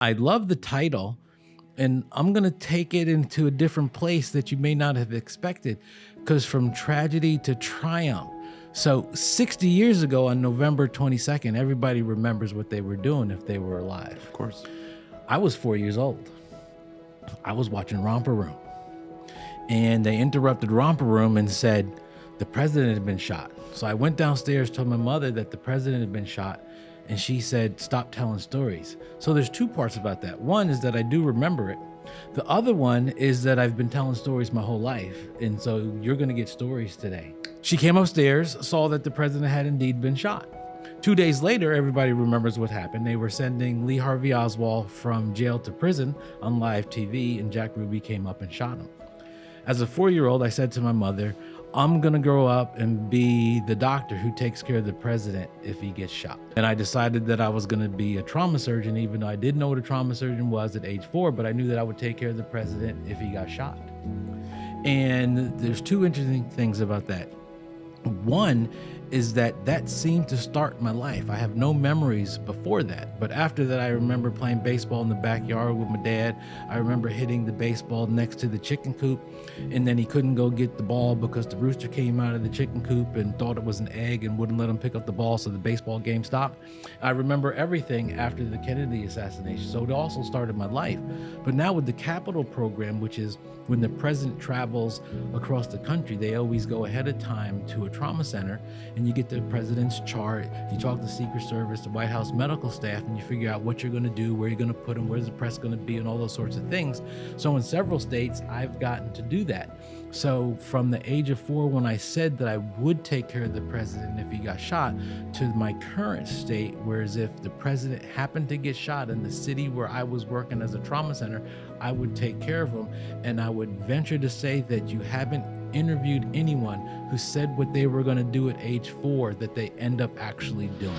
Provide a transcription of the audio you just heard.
I love the title, and I'm going to take it into a different place that you may not have expected, because from tragedy to triumph. So 60 years ago on November 22nd, everybody remembers what they were doing if they were alive. Of course. I was 4 years old. I was watching Romper Room, and they interrupted Romper Room and said the president had been shot. So I went downstairs, told my mother that the president had been shot, and she said, stop telling stories. So there's two parts about that. One is that I do remember it. The other one is that I've been telling stories my whole life, and so you're going to get stories today. She came upstairs, saw that the president had indeed been shot. 2 days later, everybody remembers what happened. They were sending Lee Harvey Oswald from jail to prison on live TV, and Jack Ruby came up and shot him. As a 4-year-old, I said to my mother, I'm going to grow up and be the doctor who takes care of the president if he gets shot. And I decided that I was going to be a trauma surgeon, even though I didn't know what a trauma surgeon was at age 4, but I knew that I would take care of the president if he got shot. And there's two interesting things about that. One is that seemed to start my life. I have no memories before that, but after that, I remember playing baseball in the backyard with my dad. I remember hitting the baseball next to the chicken coop, and then he couldn't go get the ball because the rooster came out of the chicken coop and thought it was an egg and wouldn't let him pick up the ball, so the baseball game stopped. I remember everything after the Kennedy assassination, so it also started my life. But now with the Capitol program, which is when the president travels across the country, they always go ahead of time to a trauma center, and you get the president's chart, you talk to Secret Service, the White House medical staff, and you figure out what you're going to do, where you're going to put them, where's the press going to be, and all those sorts of things. So in several states, I've gotten to do that. So from the age of 4, when I said that I would take care of the president if he got shot, to my current state, whereas if the president happened to get shot in the city where I was working as a trauma center, I would take care of him. And I would venture to say that you haven't interviewed anyone who said what they were going to do at age 4 that they end up actually doing.